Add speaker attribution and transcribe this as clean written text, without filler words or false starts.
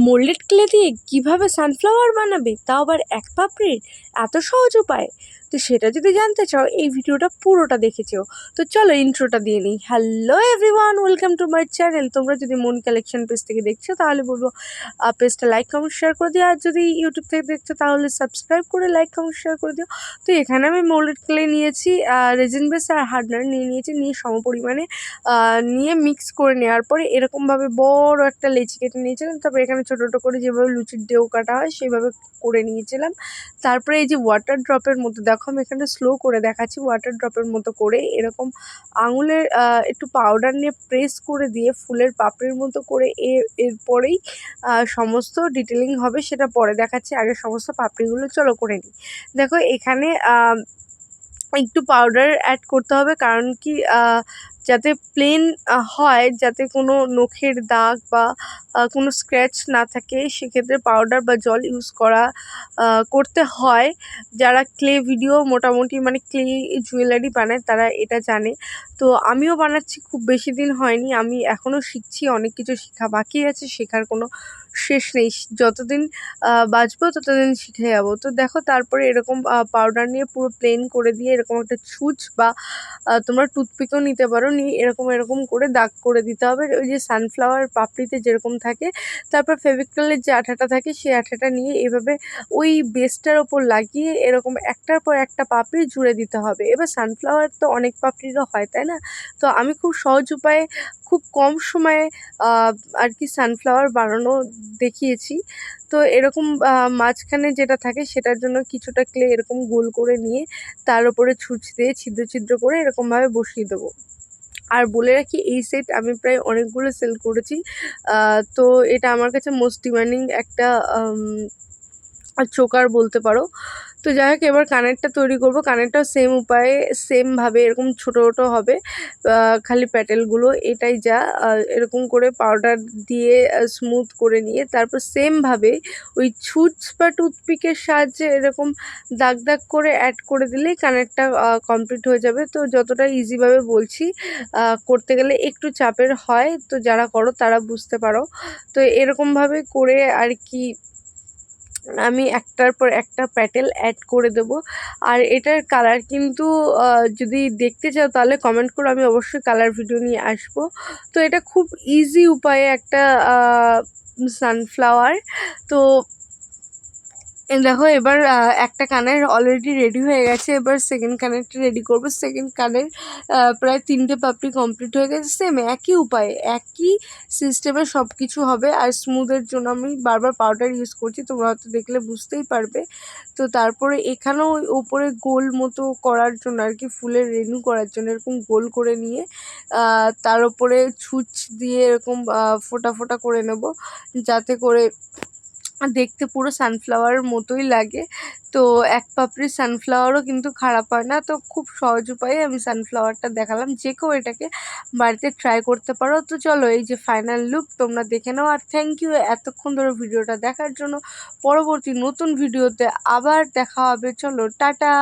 Speaker 1: Moulded clay দিয়ে কীভাবে sunflower বানাবে, তাও আবার এক পাপড়ির, এত সহজ উপায়? তো সেটা যদি জানতে চাও এই ভিডিওটা পুরোটা দেখে যেও। তো চলো ইন্ট্রোটা দিয়ে নিই। Hello everyone, welcome to my channel. তোমরা যদি মনি কালেকশন পেজ থেকে দেখছো তাহলে বলবো পেজটা লাইক কমেন্ট শেয়ার করে দিও, আর যদি ইউটিউব থেকে দেখছো তাহলে সাবস্ক্রাইব করে লাইক কমেন্ট শেয়ার করে দিও। তো এখানে আমি মোল্ডেড ক্লে নিয়েছি, রেজিন বেস আর হার্ডনার নিয়ে সমপরিমাণে নিয়ে মিক্স করে নেওয়ার পরে এরকমভাবে বড় একটা লেচি কেটে নিয়েছিলাম। তারপরে এখানে ছোটো ছোটো করে যেভাবে লুচির ডেউ কাটা হয় সেভাবে করে নিয়েছিলাম। তারপরে এই যে ওয়াটার ড্রপের মতো, দেখো আমি এখানে স্লো করে দেখাচ্ছি, ওয়াটার ড্রপের মতো করে এরকম আঙুলের একটু পাউডার নিয়ে প্রেস করে দিয়ে ফুলের পাপড়ির মতো করে এরপরেই সমস্ত ডিটেলিং হবে, সেটা পরে দেখাচ্ছি। আগে সমস্ত পাপড়িগুলো চলো করে নিই। দেখো এখানে একটু পাউডার অ্যাড করতে হবে, কারণ কি যাতে প্লেন হয়, যাতে কোনো নখের দাগ বা কোনো স্ক্র্যাচ না থাকে, সেক্ষেত্রে পাউডার বা জল ইউজ করতে হয়। যারা ক্লে ভিডিও মোটামুটি মানে ক্লে জুয়েলারি বানায় তারা এটা জানে। তো আমিও বানাচ্ছি, খুব বেশি দিন হয়নি, আমি এখনও শিখছি, অনেক কিছু শেখা বাকি আছে, শেখার কোনো শেষ নেই। যতদিন বাঁচবো ততদিন শিখে যাবো। তো দেখো তারপরে এরকম পাউডার নিয়ে পুরো প্লেন করে দিয়ে এরকম একটা ছুঁচ বা তোমরা টুথপিকও নিতে পারো, নিয়ে এরকম করে দাগ করে দিতে হবে, ওই যে সানফ্লাওয়ার পাপড়িতে যেরকম থাকে। তারপর ফেভিক্রিলের যে আঠাটা থাকে সেই আঠাটা নিয়ে এভাবে ওই বেসটার ওপর লাগিয়ে এরকম একটার পর একটা পাপড়ি জুড়ে দিতে হবে। এবার সানফ্লাওয়ার তো অনেক পাপড়িরও হয়, তাই না? তো আমি খুব সহজ উপায়ে খুব কম সময়ে আর কি সানফ্লাওয়ার বানানো দেখিয়েছি। তো এরকম মাঝখানে যেটা থাকে সেটার জন্য কিছুটা ক্লে এরকম গোল করে নিয়ে তার উপরে ছুঁচ দিয়ে ছিদ্র ছিদ্র করে এরকমভাবে বসিয়ে দেবো। আর বলে রাখি, এই সেট আমি প্রায় অনেকগুলো সেল করেছি। তো এটা আমার কাছে মোস্ট ডিমান্ডিং একটা চোকার বলতে পারো। তো যাই হোক, এবার কানেরটা তৈরি করব। কানেরটাও সেম উপায়ে সেমভাবে এরকম ছোটো ছোটো হবে, খালি প্যাটেলগুলো এটাই যা। এরকম করে পাউডার দিয়ে স্মুথ করে নিয়ে তারপর সেমভাবে ওই ছুঁচ বা টুথপিকের সাহায্যে এরকম দাগ দাগ করে অ্যাড করে দিলেই কানেরটা কমপ্লিট হয়ে যাবে। তো যতটা ইজিভাবে বলছি, করতে গেলে একটু চাপের হয়, তো যারা করো তারা বুঝতে পারো। তো এরকমভাবে করে আর কি আমি একটার পর একটা প্যাটেল অ্যাড করে দেবো। আর এটার কালার কিন্তু যদি দেখতে চাও তাহলে কমেন্ট করো, আমি অবশ্যই কালার ভিডিও নিয়ে আসবো। তো এটা খুব ইজি উপায়ে একটা সানফ্লাওয়ার। তো দেখো এবার একটা কানের অলরেডি রেডি হয়ে গেছে, এবার সেকেন্ড কানেরটা রেডি করবো। সেকেন্ড কানের প্রায় 3টে পাপড়ি কমপ্লিট হয়ে গেছে। সেম একই উপায়ে একই সিস্টেমে সব কিছু হবে। আর স্মুথের জন্য আমি বারবার পাউডার ইউজ করছি, তোমরা হয়তো দেখলে বুঝতেই পারবে। তো তারপরে এখানেও ওই ওপরে গোল মতো করার জন্য আর কি, ফুলের রেনু করার জন্য এরকম গোল করে নিয়ে তার ওপরে ছুঁচ দিয়ে এরকম ফোঁটা ফোঁটা করে নেব, যাতে করে দেখতে পুরো সানফ্লাওয়ারের মতোই লাগে। তো এক পাপড়ি সানফ্লাওয়ারও কিন্তু খারাপ হয় না। তো খুব সহজ উপায়ে আমি সানফ্লাওয়ারটা দেখালাম, যে কেউ এটাকে বাড়িতে ট্রাই করতে পারো। তো চলো এই যে ফাইনাল লুক তোমরা দেখে নাও। আর থ্যাংক ইউ এতক্ষণ ধরে ভিডিওটা দেখার জন্য। পরবর্তী নতুন ভিডিওতে আবার দেখা হবে। চলো টাটা।